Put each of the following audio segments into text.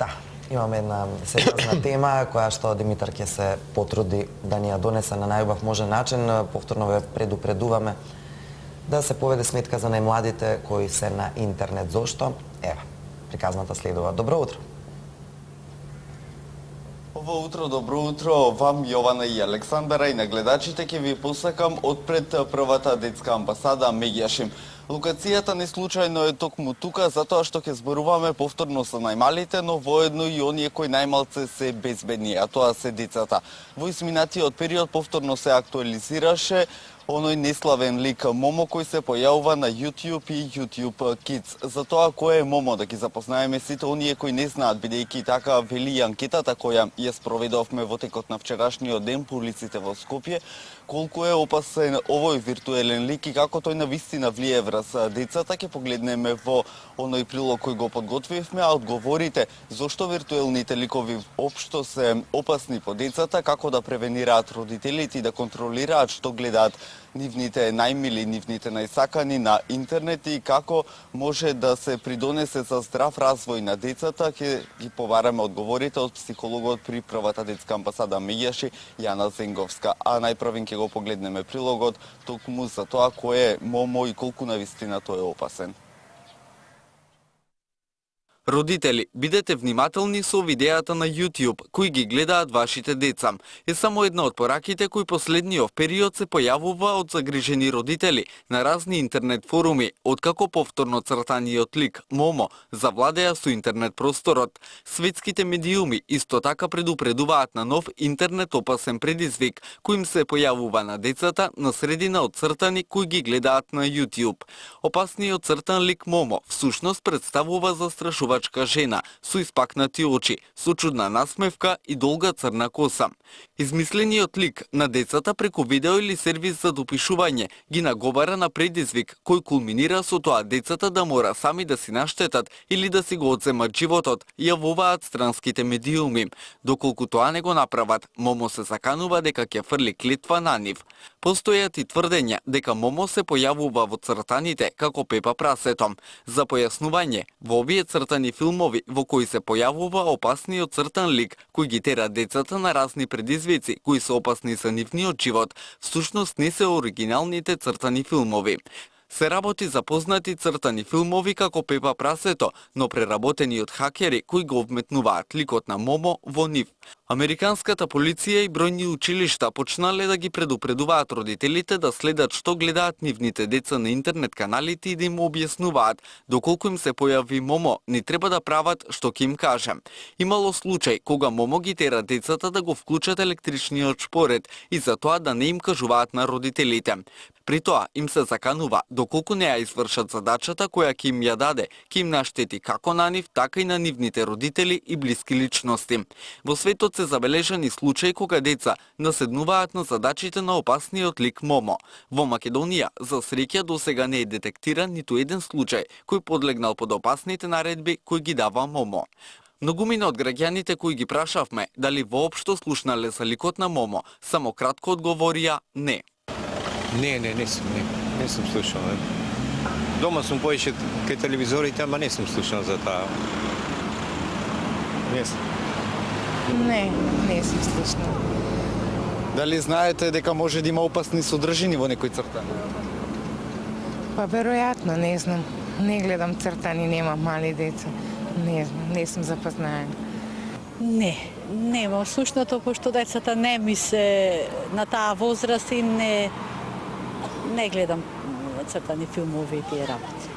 Да, имаме една сериозна тема која што Димитар ќе се потруди да ни ја донесе на најубав можен начин. Повторно ве предупредуваме да се поведе сметка за најмладите кои се на интернет. Зошто? Ева, приказната следува. Добро утро. Добро утро вам, Јована и Александра, и на гледачите ќе ви посакам од пред првата детска амбасада Меѓашим. Локацијата не случајно е токму тука, затоа што ќе зборуваме повторно со најмалите, но воедно и оние кои најмалце се безбедни, а тоа се децата. Во изминатиот период повторно се актуализираше оној неславен лик Момо кој се појавува на YouTube и YouTube Kids. За тоа кој е Момо, да ги запознаеме сите оние кои не знаат, бидејќи така вели анкетата која ја спроведовме во текот на вчерашниот ден по улиците во Скопје, колку е опасен овој виртуелен лик и како тој навистина влие врз децата, ќе погледнеме во оној прилог кој го подготвивме, а одговорите зошто виртуелните ликови општо се опасни по децата, како да превенираат родителите и да контролираат што гледаат нивните најмили, нивните најсакани на интернет и како може да се придонесе за здрав развој на децата, ќе ги побараме одговорите од психологот при првата детска амбасада Меѓаши, Јана Зенговска. А најпрвен ќе го погледнеме прилогот токму за тоа кој е Момо и колку навистина тој е опасен. Родители, бидете внимателни со видеата на YouTube кои ги гледаат вашите деца. Е само една од пораките кои последниот период се појавува од загрижени родители на разни интернет форуми, откако повторно цртаниот лик Момо завладеа со интернет просторот. Светските медиуми исто така предупредуваат на нов интернет опасен предизвик кој им се појавува на децата на средина од цртани кои ги гледаат на YouTube. Опасниот цртан лик Момо всушност представува застрашувач жена со испакнати очи, со чудна насмевка и долга црна коса. Измислениот лик на децата преку видео или сервис за допишување ги наговара на предизвик кој кулминира со тоа децата да мора сами да си наштетат или да си го одземат животот, јавуваат странските медиуми. Доколку тоа не го направат, Момо се заканува дека ќе фрли клетва на нив. Постојат и тврдења дека Момо се појавува во цртаните како Пепа прасето. За појаснување, во овие цртани филмови во кои се појавува опасниот цртан лик кој ги тера децата на разни предизвици кои се опасни за нивниот живот, всушност не се оригиналните цртани филмови. Се работи за познати цртани филмови како Пепа прасето, но преработени од хакери кои го вметнуваат ликот на Момо во нив. Американската полиција и бројни училишта почнале да ги предупредуваат родителите да следат што гледаат нивните деца на интернет каналите и да им објаснуваат доколку им се појави Момо, не треба да прават што ќе им каже. Имало случај кога Момо ги тера децата да го вклучат електричниот шпоред и за тоа да не им кажуваат на родителите. При тоа им се заканува доколку не ја извршат задачата која ќе им ја даде, ќе им наштети како на нив, така и на нивните родители и блиски личности. Во светот се забележани случаи кога деца наседнуваат на задачите на опасниот лик Момо. Во Македонија, за среќа, досега не е детектиран ниту еден случај кој подлегнал под опасните наредби кои ги дава Момо. Многумина од граѓаните кои ги прашавме дали воопшто слушнале за ликот на Момо, само кратко одговорија не. Не сум слушал. Дома сум поише кај телевизорите, ама не сум слушал за таа. Не сум слушнал. Дали знаете дека може да има опасни содржини во некој цртан? Па веројатно, не знам. Не гледам цртани, немам мали деца. Не знам, не сум запознаена. Не во слушното, пошто децата не ми се на таа возраст и не гледам цртани филмови и тие работи.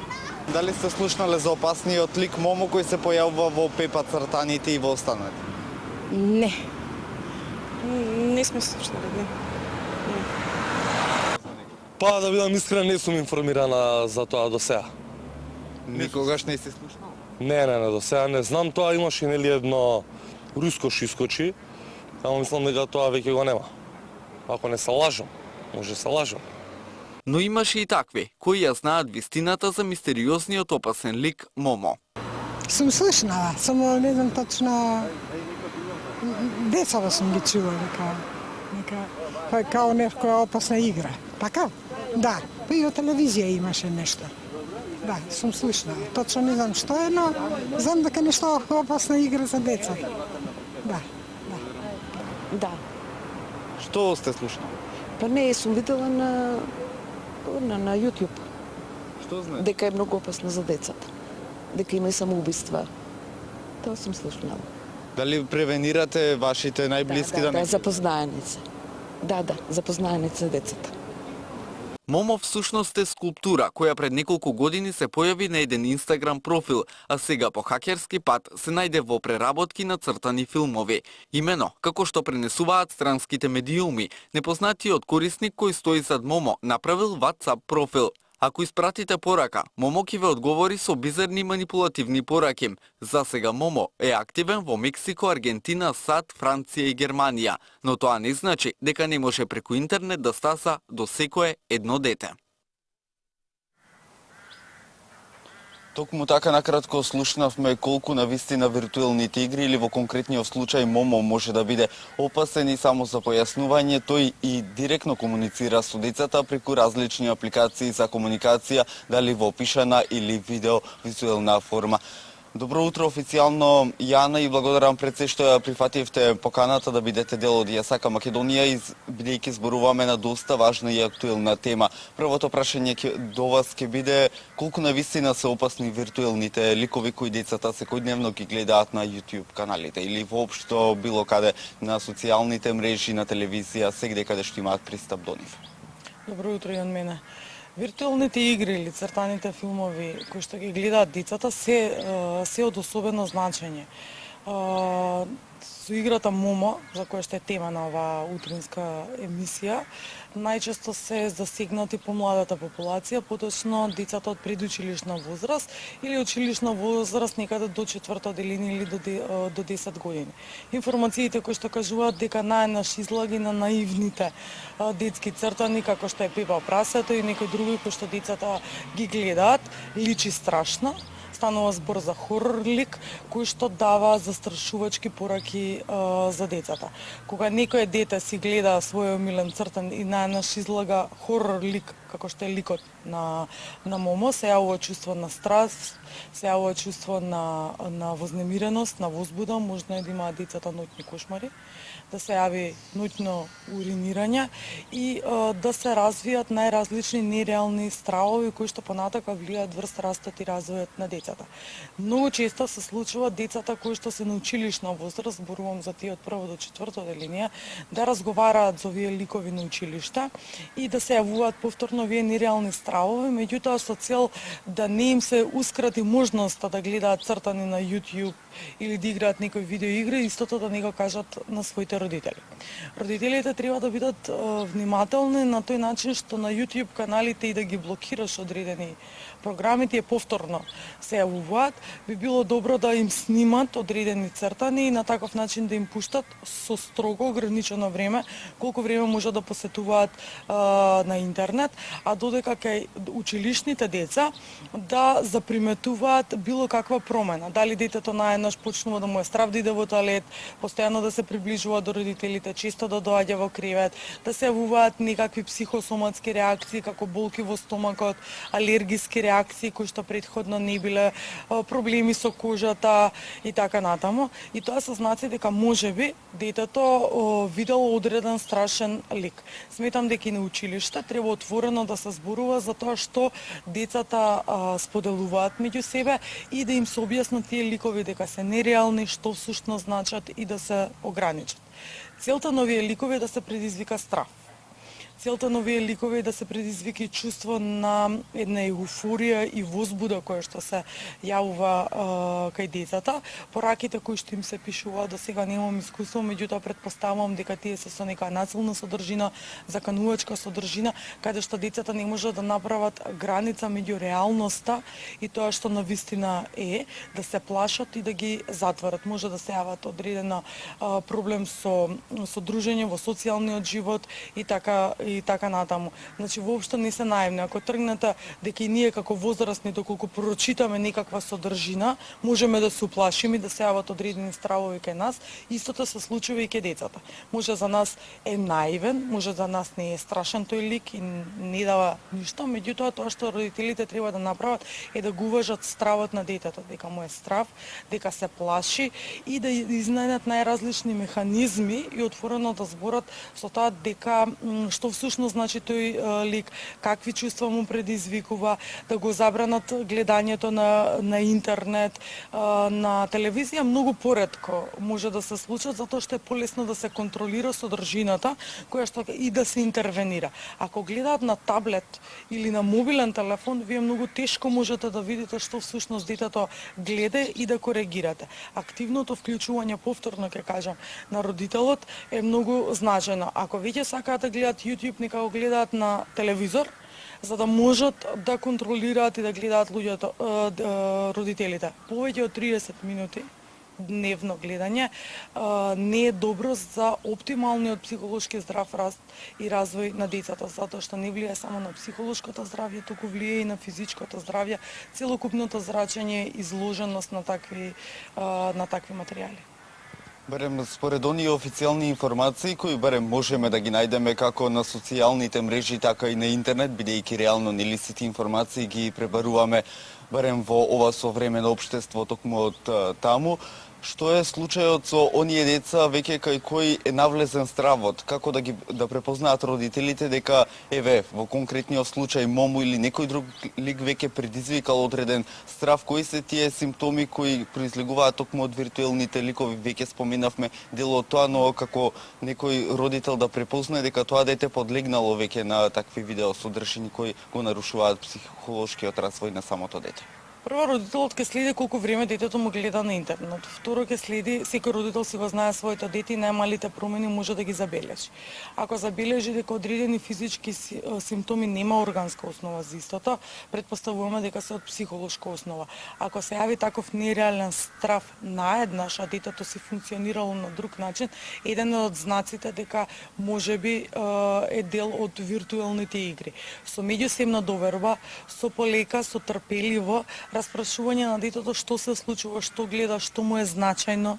Дали сте слушнале за опасниот лик Момо кој се појавува во Пепа цртаните и во останати? Не сме слушнали, не. Па да бидам искрен, не сум информирана за тоа до сега. Никогаш не си слушнал? Не, до сега не знам тоа, имаше нели едно руско шискочи, ама мислам дека тоа веќе го нема. Ако не се лажам, може се лажам. Но имаше и такви, кои ја знаат вистината за мистериозниот опасен лик Момо. Сум слушнала, само не знам точно. Децата сум ги чула дека као некоја опасна игра. Така? Да. Па и од телевизија имаше нешто. Да, сум слушнала. Точно не знам што е, но знам дека нешто опасна игра за деца. Да. Да. Што сте слушнали? Па не, сум видела на YouTube Што знае? дека е многу опасно за децата. Дека има и самоубиства. Тоа сум слушнала. Дали превенирате вашите најблиски да не? запознаени се. Да, запознаени се децата. Момо всушност е скулптура која пред неколку години се појави на еден Инстаграм профил, а сега по хакерски пат се најде во преработки на цртани филмови. Имено, како што пренесуваат странските медиуми, непознатиот корисник кој стои зад Момо направил WhatsApp профил. Ако испратите порака, Момо ќе ве одговори со бизарни манипулативни пораки. За сега Момо е активен во Мексико, Аргентина, САД, Франција и Германија, но тоа не значи дека не може преку интернет да стаса до секое едно дете. Токму така накратко слушнавме колку навистина виртуелните игри или во конкретниот случај Момо може да биде опасен и само за појаснување тој и директно комуницира со децата преку различни апликации за комуникација, дали во пишана или видео визуелна форма. Добро утро официјално, Јана, и благодарам пред се што ја прифативте поканата да бидете дел од Јасака Македонија и бидејќи зборуваме на доста важна и актуелна тема. Првото прашање до вас ќе биде колку навистина се опасни виртуелните ликови кои децата секојдневно ги гледаат на YouTube каналите или воопшто било каде на социјалните мрежи, на телевизија, сегде каде што имаат пристап до нив. Добро утро и од мене. Виртуелните игри или цртаните филмови кои што ги гледаат децата се од особено значење. Со играта Момо, за која што е тема на оваа утринска емисија, најчесто се засегнати помладата популација, поточно децата од предучилишна возраст или училишна возраст некаде до 4-то одделение или до 10 години. Информациите кои што кажуваат дека најнаш излаги на наивните детски цртани, како што е Пепа прасето и некои други кои што децата ги гледаат, личи страшно. Станува збор за хорор лик кој што дава застрашувачки пораки за децата. Кога некој дете си гледа својот омилен цртан и најнаш излага хорор лик, како што е ликот на Момо, се јавува чувство на страст, се јавува чувство на вознемиреност, на возбуда, можно е да имаат децата ноќни кошмари, да се јави ноќно уринирање и да се развијат најразлични нереални стравови кои што понатака влијаат врз растот и развојот на децата. Многу често се случува децата кои што се на училишна возраст, зборувам за тие од 1 до 4 одделение, да разговараат за овие ликови на училишта и да се јавуваат повторно овие нереални стравови, меѓутоа со цел да не им се ускрати можноста да гледаат цртани на YouTube или да играат некои видеоигри, истото да не го кажат на своите родители. Родителите треба да бидат внимателни на тој начин што на YouTube каналите и да ги блокираш одредени програми, тие повторно се јавуваат, би било добро да им снимат одредени цртани и на таков начин да им пуштат со строго ограничено време, колку време може да посетуваат на интернет, а додека кај училишните деца да заприметуваат било каква промена. Дали детето наеднаш почнува да му е страв да иде во тоалет, постојано да се приближува до родителите, често да доаѓа во кревет, да се јавуваат некакви психосоматски реакции како болки во стомакот, алергиски реакции кои што претходно не биле, проблеми со кожата и така натаму. И тоа се знаци дека можеби детето видело одреден страшен лик. Сметам дека и на училиште треба отворено да се зборува за тоа што децата споделуваат меѓу себе и да им се објаснат тие ликови дека се нереални, што всушност значат и да се ограничат. Целта на овие ликови е да се предизвика страв. Целта на овие ликови е да се предизвика и чувство на една еуфорија и возбуда која што се јавува кај децата. Пораките кои што им се пишуваат до сега немам искуство, меѓутоа претпоставувам дека тие се со нека насилна содржина, заканувачка содржина, каде што децата не можат да направат граница меѓу реалноста и тоа што навистина е, да се плашат и да ги затворат. Може да се јават одредена проблем со дружење во социјалниот живот и така и така натаму. Значи воопшто не се наивни. Ако тргнете дека и ние како возрастни доколку прочитаме некаква содржина, можеме да се уплашиме и да се јават одредени стравови кај нас. Истото се случува и кај децата. Може за нас е наивен, може за нас не е страшен тој лик и не дава ништо, меѓутоа тоа што родителите треба да направат е да го уважат стравот на детето, дека му е страв, дека се плаши и да изнајдат најразлични механизми и отворено да зборат со тоа дека што всушност значи тој лик, какви чувства му предизвикува, да го забранат гледањето на интернет, на телевизија многу поретко може да се случат затоа што е полесно да се контролира содржината која што и да се интервенира. Ако гледаат на таблет или на мобилен телефон, вие многу тешко можете да видите што всушност детето гледа и да коригирате. Активното вклучување, повторно ќе кажам, на родителот е многу значено. Ако веќе сакаат да гледаат YouTube, нека го гледаат на телевизор, за да можат да контролираат и да гледаат луѓето, родителите. Повеќе од 30 минути дневно гледање не е добро за оптималниот психолошки здрав раст и развој на децата, затоа што не влијае само на психолошкото здравје, туку влијае и на физичкото здравје, целокупното зрачење, изложеност на такви материјали. Барем според оние официјални информации кои барем можеме да ги најдеме како на социјалните мрежи, така и на интернет, бидејќи реално нели сите информации ги пребаруваме барем во ова современо општество токму од таму. Што е случајот со оние деца веќе кај кои е навлезен стравот? Како да препознаат родителите дека еве во конкретниот случај мому или некој друг лик веќе предизвикал одреден страв? Кои се тие симптоми кои произлегуваат токму од виртуелните ликови? Веќе споменавме дел од тоа, но како некој родител да препознае дека тоа дете подлегнало веќе на такви видеосодржини кои го нарушуваат психолошкиот развој на самото дете. Прво, родителот ќе следи колку време детето му гледа на интернет. Второ, ќе следи, секој родител си го знае своето дете и најмалите промени може да ги забележи. Ако забележи дека одредени физички симптоми нема органска основа за истото, предпоставуваме дека се од психолошка основа. Ако се јави таков нереален страв наеднаш, а детето си функционирало на друг начин, еден од знаците дека можеби е дел од виртуелните игри. Со меѓусебна доверба, со полека, со трпеливо, распрашување на детето што се случува, што гледа, што му е значајно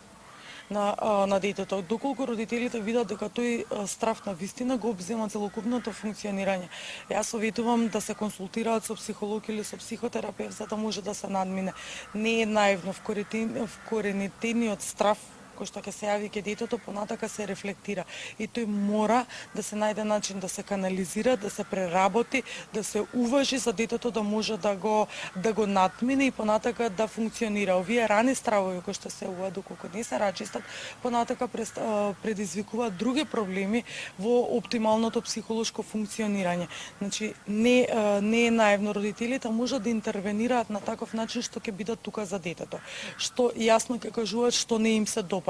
на детето. Доколку родителите видат дека тој страв на вистина го обзема целокупното функционирање. Јас советувам да се консултираат со психолог или со психотерапевт за да може да се надмине. Не е наивно вкоренетениот страв кој што ќе се јави ке детето, понатака се рефлектира. И тој мора да се најде начин да се канализира, да се преработи, да се уважи за детето да може да го надмине и понатака да функционира. Овие рани стравови кои што се јавуваат доколку не се рачистат, понатака предизвикуваат други проблеми во оптималното психолошко функционирање. Значи не е наивно, родителите можат да интервенираат на таков начин што ќе бидат тука за детето. Што јасно ќе кажуваат што не им се допаѓа.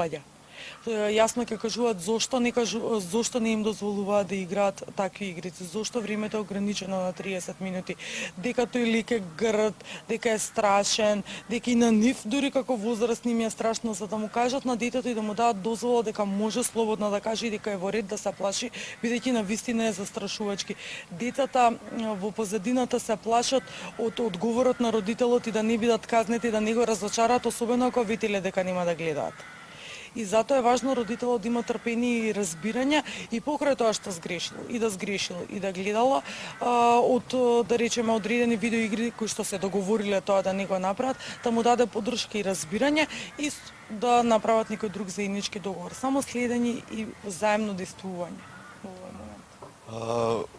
Јасно ќе кажуваат зошто не им дозволуваат да играат такви игрици, зошто времето е ограничено на 30 минути, дека тој лик е грд, дека е страшен, дека и на нив дури како возрастни им е страшно, за да му кажат на детето и да му дадат дозвола дека може слободно да каже и дека е во ред да се плаши, бидејќи на вистина е застрашувачки. Децата во позадината се плашат од одговорот на родителот и да не бидат казнети, да не го разочарат, особено ако ветеле дека нема да гледаат. И затоа е важно родителот да има трпение и разбирање и покрај тоа што сгрешил и да гледала од да речеме одредени видеоигри кои што се договориле тоа да не го направат, да му даде поддршка и разбирање и да направат некој друг заеднички договор. Само следење и взаемно действување.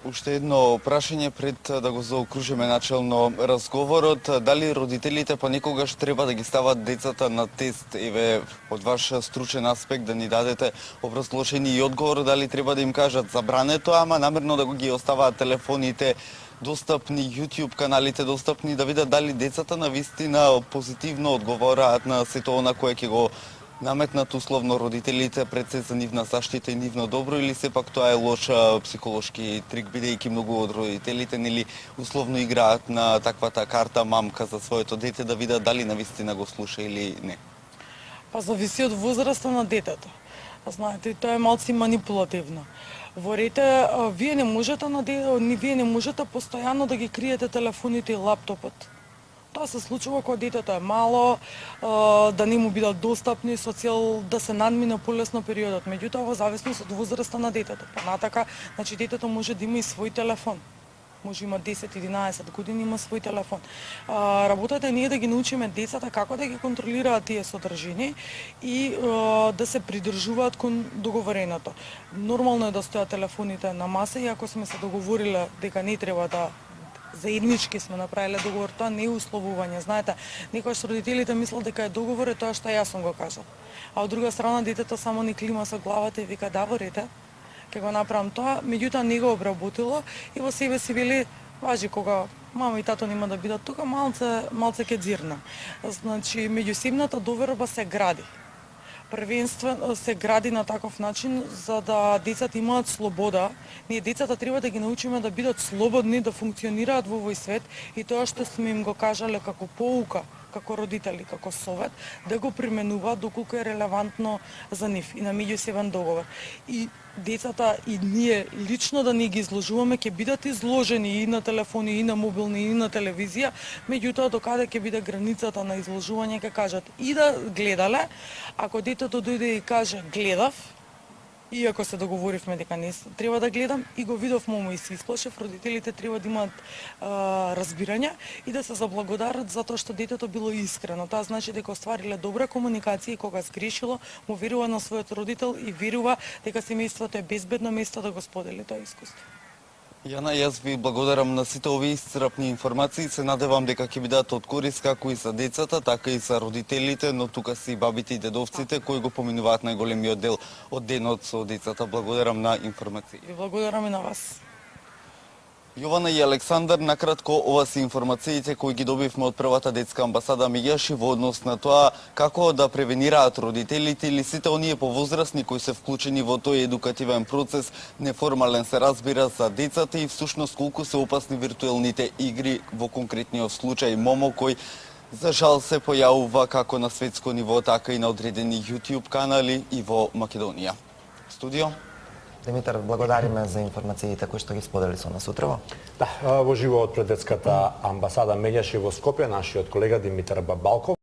Уште едно прашање пред да го заокружиме начелно разговорот. Дали родителите понекогаш треба да ги стават децата на тест? Еве, од ваш стручен аспект да ни дадете образложени и одговор, дали треба да им кажат забрането, ама намерно да ги оставаат телефоните достапни, YouTube каналите достапни, да видат дали децата на вистина позитивно одговораат на сето она кое ќе го наметнат условно родителите пред се за нивна заштита и нивно добро, или сепак тоа е лош психолошки трик, бидејќи многу од родителите нели условно играат на таквата карта мамка за своето дете да видат дали навистина го слуша или не? Па зависи од возраста на детето. Знаете, тоа е малци манипулативно. Ворите, вие не можете вие не можете постојано да ги криете телефоните и лаптопот. Тоа се случува кога детето е мало, да не му бидат достапни со цел да се надмине полесно периодот. Меѓутоа, во зависност од возраста на детето. Понатака, значи детето може да има и свој телефон. Може има 10-11 години, има свој телефон. Работата е ние да ги научиме децата како да ги контролираат тие содржини и да се придржуваат кон договореното. Нормално е да стојат телефоните на маса и ако сме се договориле дека не треба да заеднички сме направиле договор, тоа не е условување. Знаете, некојаш родителите мислат дека е договор е тоа што јас сум го кажал. А од друга страна детето само ни клима со главата и вика да ворите, ќе го направам тоа, меѓутоа не го обработило и во себе си вели важи кога мама и тато нема да бидат тука, малце ќе дзирна. Значи, меѓусебната доверба се гради. Првенствено се гради на таков начин за да децата имаат слобода. Ние децата треба да ги научиме да бидат слободни, да функционираат во овој свет и тоа што сме им го кажале како поука, како родители, како совет, да го применуваат доколку е релевантно за нив и на меѓусебен договор. И децата и ние лично да не ги изложуваме, ќе бидат изложени и на телефони, и на мобилни, и на телевизија, меѓутоа докаде ќе биде границата на изложување, ќе кажат и да гледале, ако детето дојде и каже гледав, иако се договоривме дека не треба да гледам и го видов момо и се исплашев, родителите треба да имаат разбирање и да се заблагодарат за тоа што детето било искрено. Тоа значи дека оствариле добра комуникација и кога сгрешило, му верува на својот родител и верува дека семејството е безбедно место да го сподели тоа искуство. Јана, јас ви благодарам на сите овие исцрпни информации. Се надевам дека ќе бидат од корист како и за децата, така и за родителите, но тука си бабите и дедовците кои го поминуваат најголемиот дел од денот со децата. Благодарам на информации. Ви благодарам и на вас. Јована и Александар, накратко, ова се информациите кои ги добивме од првата детска амбасада Меѓаши во однос на тоа како да превенираат родителите или сите оние повозрастни кои се вклучени во тој едукативен процес, неформален се разбира за децата и всушност колку се опасни виртуелните игри во конкретниот случај Момо кој за жал се појавува како на светско ниво, така и на одредени YouTube канали и во Македонија. Студио. Димитар, благодариме за информациите кои што ги сподели со нас утрово. Да, во живо од пред детската амбасада Меѓаши во Скопје, нашиот колега Димитар Бабалков.